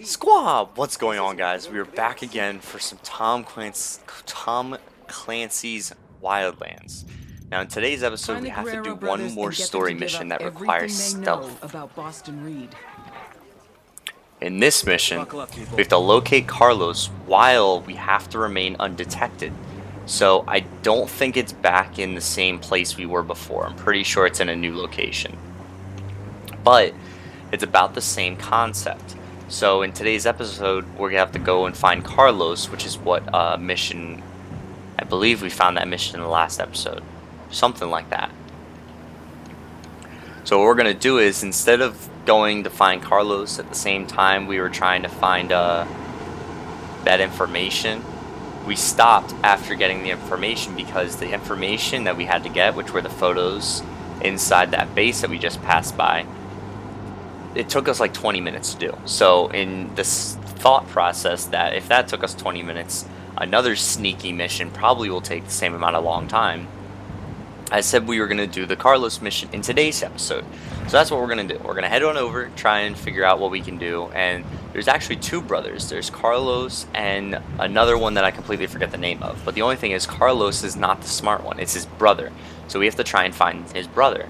Squab! What's going on, guys? We are back again for some Tom Clancy's Wildlands. Now, in today's episode, we have to do one more story mission that requires stealth. About Boston Reed. In this mission, we have to locate Carlos while we have to remain undetected. So I don't think it's back in the same place we were before. I'm pretty sure it's in a new location. But it's about the same concept. So in today's episode, we're going to have to go and find Carlos, which is what mission, I believe we found that mission in the last episode. Something like that. So what we're going to do is, instead of going to find Carlos at the same time we were trying to find that information, we stopped after getting the information because the information that we had to get, which were the photos inside that base that we just passed by, it took us like 20 minutes to do. So in this thought process that if that took us 20 minutes, another sneaky mission probably will take the same amount of long time. I said we were going to do the Carlos mission in today's episode. So that's what we're going to do. We're going to head on over, try and figure out what we can do. And there's actually two brothers. There's Carlos and another one that I completely forget the name of. But the only thing is, Carlos is not the smart one. It's his brother. So we have to try and find his brother.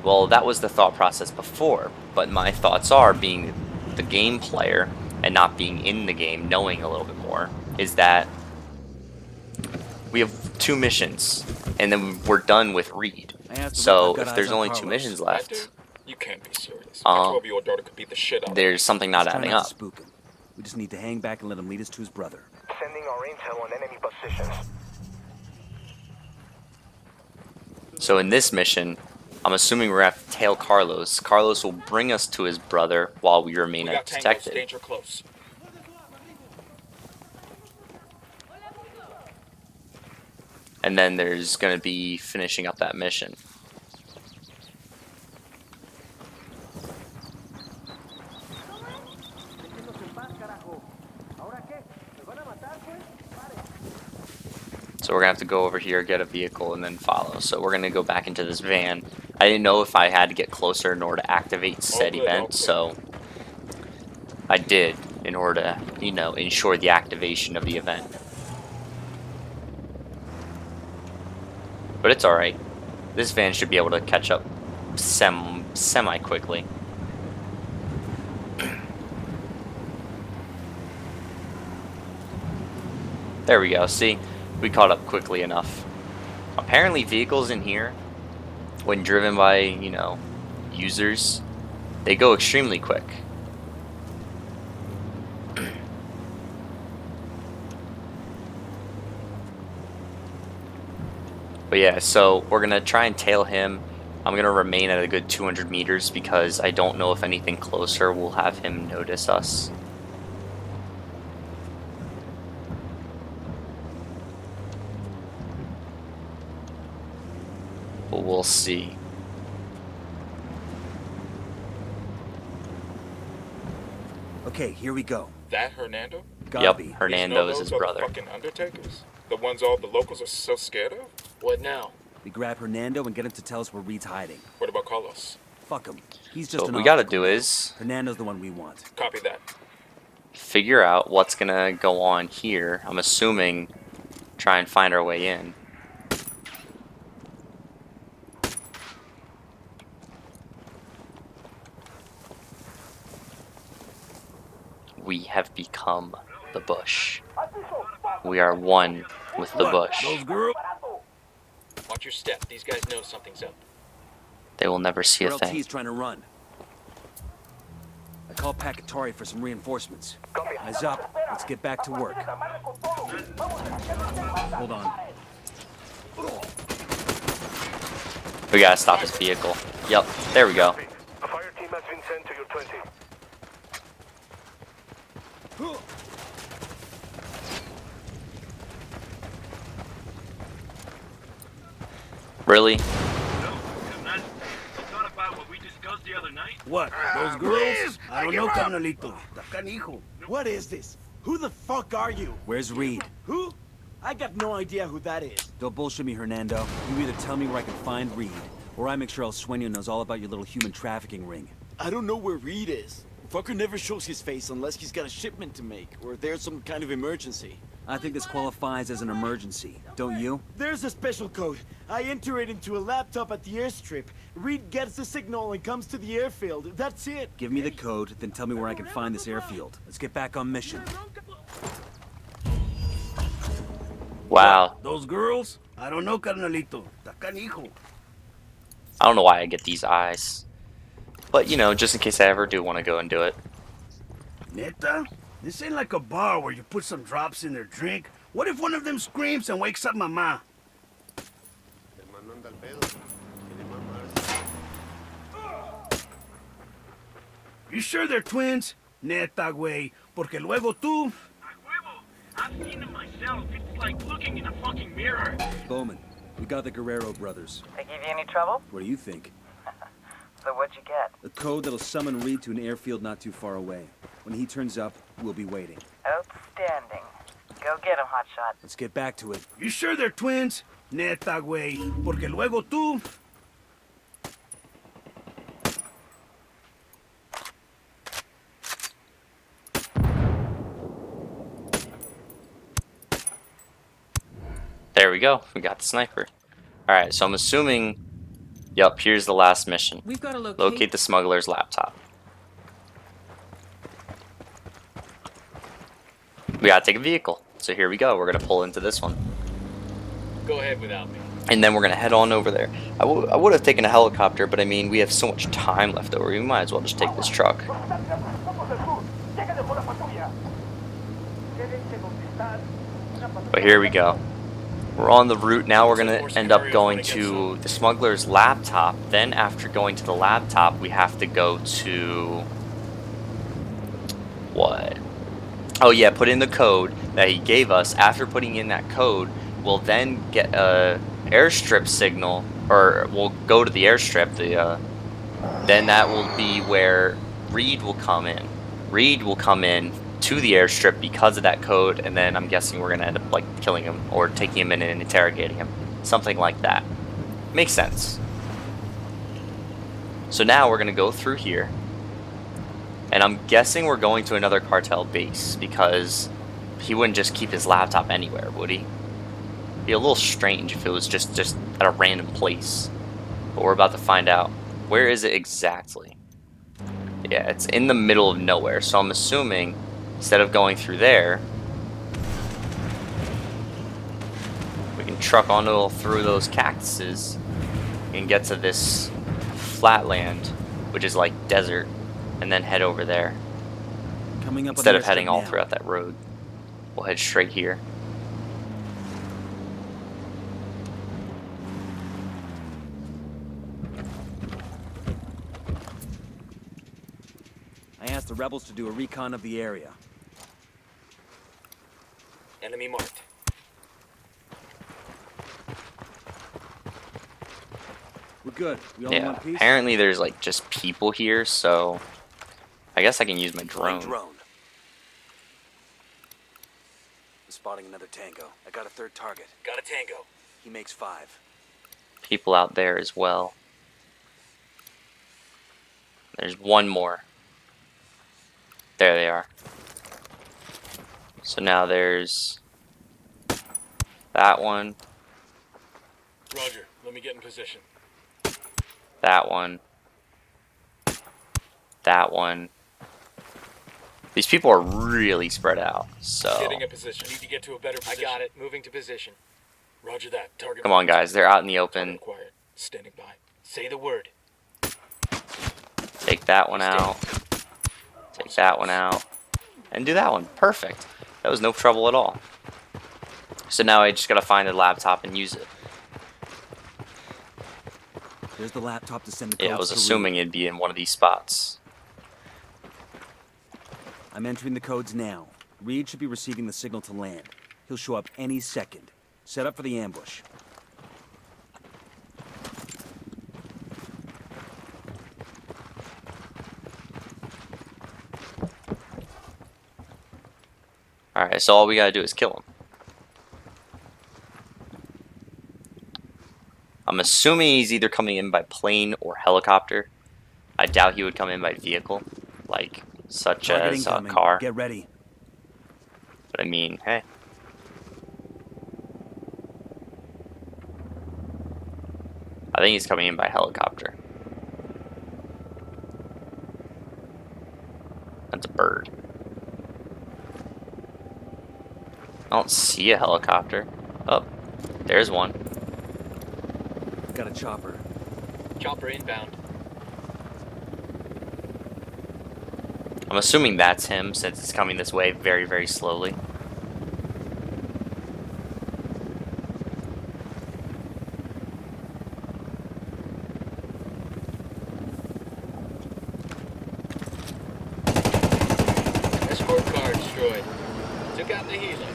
Well, that was the thought process before, but my thoughts are, being the game player and not being in the game, knowing a little bit more, is that we have two missions, and then we're done with Reed. So if there's only two missions left, you can't be serious. I told you your daughter could beat the shit out of there's something not adding up. We just need to hang back and let him lead us to his brother. Sending our intel on enemy positions. So in this mission, I'm assuming we're going to have to tail Carlos. Carlos will bring us to his brother while we remain undetected. Danger close. And then there's going to be finishing up that mission. So we're going to have to go over here, get a vehicle, and then follow. So we're going to go back into this van. I didn't know if I had to get closer in order to activate said event, so I did in order to, you know, ensure the activation of the event. But it's alright. This van should be able to catch up semi-quickly. There we go, see? We caught up quickly enough. Apparently vehicles in here, when driven by, you know, users, they go extremely quick. But yeah, so we're gonna try and tail him. I'm gonna remain at a good 200 meters because I don't know if anything closer will have him notice us. But we'll see. Okay, here we go. That Hernando? Gotta Yep, Hernando is his brother. Fucking Undertakers? The ones all the locals are so scared of? What now? We grab Hernando and get him to tell us where Reed's hiding. What about Carlos? Fuck him. He's just So an what we gotta obstacle. do is Hernando's the one we want. Copy that. figure out what's gonna go on here. I'm assuming try and find our way in. We have become the bush. We are one with the bush. Those girls? Watch your step. These guys know something's up. They will never see a LT's thing. trying to run. I called Pacatari for some reinforcements. Eyes up. Let's get back to work. Hold on. We gotta stop his vehicle. Yep, there we go. A fire team has been sent to your 20. Really? What? Those girls? I don't know, carnalito. Canijo. What is this? Who the fuck are you? Where's Reed? Who? I got no idea who that is. Don't bullshit me, Hernando. You either tell me where I can find Reed, or I make sure El Sueño knows all about your little human trafficking ring. I don't know where Reed is. Fucker never shows his face unless he's got a shipment to make, or there's some kind of emergency. I think this qualifies as an emergency, don't you? There's a special code. I enter it into a laptop at the airstrip. Reed gets the signal and comes to the airfield. That's it. Give me the code, then tell me where I can find this airfield. Let's get back on mission. Wow. Those girls? I don't know, carnalito. Está canijo. I don't know why I get these eyes. But, you know, just in case I ever do want to go and do it. Neta? This ain't like a bar where you put some drops in their drink. What if one of them screams and wakes up mama? You sure they're twins? Neta, güey. Porque luego tú... I've seen them myself. It's like looking in a fucking mirror. Bowman, we got the Guerrero brothers. They give you any trouble? What do you think? So what'd you get? A code that'll summon Reed to an airfield not too far away. When he turns up, we'll be waiting. Outstanding. Go get him, hotshot. Let's get back to it. You sure they're twins? Neta, güey. Porque luego tú... There we go. We got the sniper. Alright, so I'm assuming... Yup, here's the last mission. We've got to Locate the smuggler's laptop. We gotta take a vehicle. So here we go. We're gonna pull into this one. Go ahead without me. And then we're gonna head on over there. I would have taken a helicopter, but I mean, we have so much time left over. We might as well just take this truck. But here we go. We're on the route now. We're gonna end up going to the smuggler's laptop. Then after going to the laptop, we have to go to... What? Oh yeah, put in the code that he gave us. After putting in that code, we'll then get a airstrip signal, or we'll go to the airstrip. Then that will be where Reed will come in. Reed will come in to the airstrip because of that code, and then I'm guessing we're gonna end up like killing him or taking him in and interrogating him, something like that. Makes sense. So now we're gonna go through here. And I'm guessing we're going to another cartel base because he wouldn't just keep his laptop anywhere, would he? It'd be a little strange if it was just at a random place. But we're about to find out. Where is it exactly? Yeah, it's in the middle of nowhere. So I'm assuming instead of going through there, we can truck on through those cactuses and get to this flatland, which is like desert. And then head over there. Coming up Instead of heading all throughout that road, we'll head straight here. I asked the rebels to do a recon of the area. Enemy marked. We're good. We all in Yeah, one piece? apparently there's like just people here, so I guess I can use my Flying drone. drone. I'm spotting another tango. I got a third target. Got a tango. He makes 5. People out there as well. There's one more. There they are. So now there's that one, Roger. Let me get in position. that one, that one. These people are really spread out, so Getting in position. Need to get to a better position. I got it. Moving to position. Roger that. Target. come on guys, they're out in the open. Required. Standing by. Say the word. Take that one out. Take that one out. And do that one. Perfect. That was no trouble at all. So now I just gotta find the laptop and use it. There's the laptop to send the Yeah, I codes was to assuming Reed. it'd be in one of these spots. I'm entering the codes now. Reed should be receiving the signal to land. He'll show up any second. Set up for the ambush. Alright, so all we gotta do is kill him. I'm assuming he's either coming in by plane or helicopter. I doubt he would come in by vehicle. Like, such Target as a incoming. car. Get ready. But I mean, hey. I think he's coming in by helicopter. That's a bird. I don't see a helicopter. Oh, there's one. Got a chopper. Chopper inbound. I'm assuming that's him since it's coming this way very, very slowly. Escort car destroyed. Took out the healer.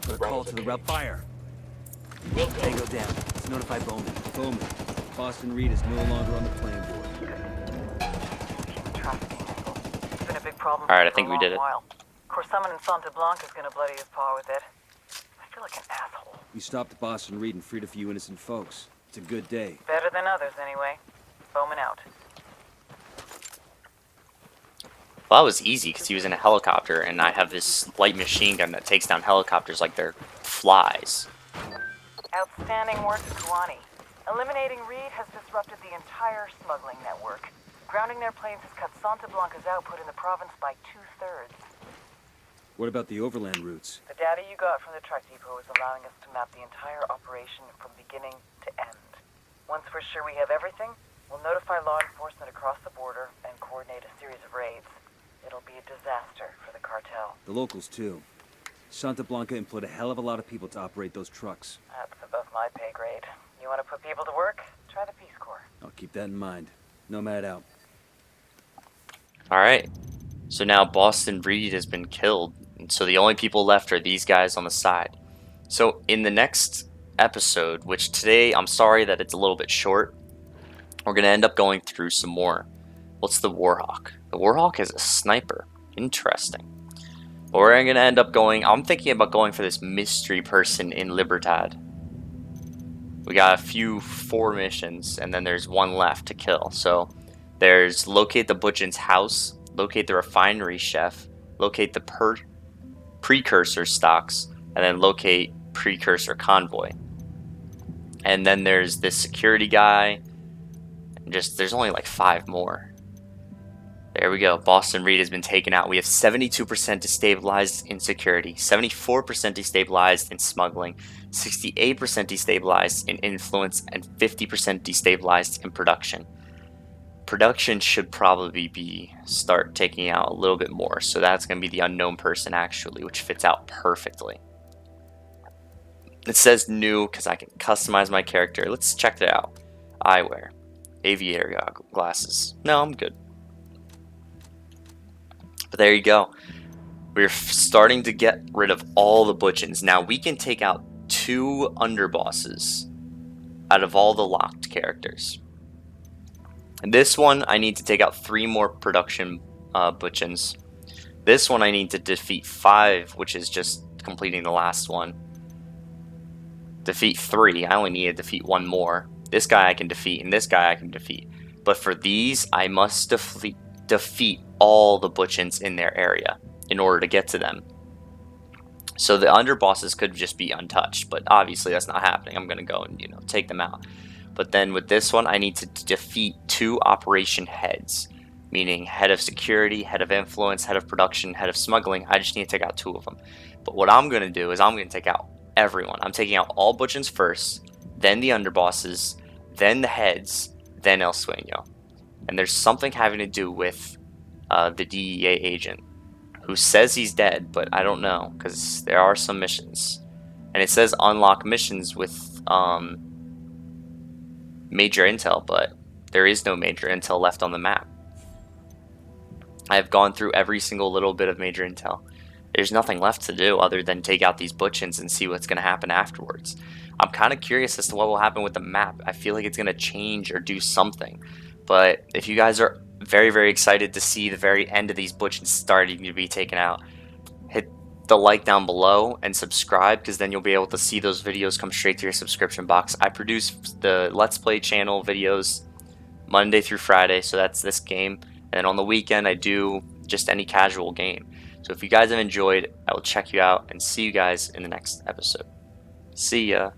Put a call to the rep. Fire. We'll go. Tango down. Let's notify Bowman. Bowman. Boston Reed is no longer on the playing board. Trafficking angle. It's been a big problem. Alright, I for think a we long did it. while. Of course, someone in Santa Blanca's gonna bloody his paw with it. I feel like an asshole. You stopped Boston Reed and freed a few innocent folks. It's a good day. Better than others, anyway. Bowman out. Well, that was easy because he was in a helicopter, and I have this light machine gun that takes down helicopters like they're flies. Outstanding work, Kawani. Eliminating Reed has disrupted the entire smuggling network. Grounding their planes has cut Santa Blanca's output in the province by 2/3. What about the overland routes? The data you got from the truck depot is allowing us to map the entire operation from beginning to end. Once we're sure we have everything, we'll notify law enforcement across the border and coordinate a series of raids. It'll be a disaster for the cartel. The locals, too. Santa Blanca employed a hell of a lot of people to operate those trucks. That's above my pay grade. You want to put people to work? Try the Peace Corps. I'll keep that in mind. Nomad out. Alright. So now Boston Reed has been killed. And so the only people left are these guys on the side. So in the next episode, which today, I'm sorry that it's a little bit short, we're going to end up going through some more. What's the Warhawk? The Warhawk is a sniper. Interesting. But we're going to end up going, I'm thinking about going for this mystery person in Libertad. We got a few 4 missions, and then there's one left to kill. So there's locate the Butchin's house, locate the refinery chef, locate the precursor stocks, and then locate precursor convoy. And then there's this security guy. And just there's only like 5 more. There we go. Boston Reed has been taken out. We have 72% destabilized in security, 74% destabilized in smuggling, 68% destabilized in influence, and 50% destabilized in production. Production should probably start taking out a little bit more. So that's going to be the unknown person actually, which fits out perfectly. It says new because I can customize my character. Let's check it out. Eyewear, aviator glasses. No, I'm good. But there you go. We're starting to get rid of all the Butchins. Now we can take out 2 underbosses out of all the locked characters. And this one I need to take out 3 more production Butchins. This one I need to defeat 5, which is just completing the last one. Defeat 3. I only need to defeat 1 more. This guy I can defeat, and this guy I can defeat. But for these, I must defeat all the Butchins in their area in order to get to them. So the underbosses could just be untouched, but obviously that's not happening. I'm going to go and take them out. But then with this one, I need to defeat 2 operation heads, meaning head of security, head of influence, head of production, head of smuggling. I just need to take out 2 of them. But what I'm going to do is I'm going to take out everyone. I'm taking out all Butchins first, then the underbosses, then the heads, then El Sueño. And there's something having to do with the DEA agent who says he's dead, but I don't know because there are some missions. And it says unlock missions with major intel, but there is no major intel left on the map. I have gone through every single little bit of major intel. There's nothing left to do other than take out these Butchins and see what's going to happen afterwards. I'm kind of curious as to what will happen with the map. I feel like it's going to change or do something. But if you guys are very, very excited to see the very end of these Butchins starting to be taken out, hit the like down below and subscribe, because then you'll be able to see those videos come straight to your subscription box. I produce the Let's Play channel videos Monday through Friday, so that's this game, and on the weekend I do just any casual game. So if you guys have enjoyed, I will check you out and see you guys in the next episode. See ya.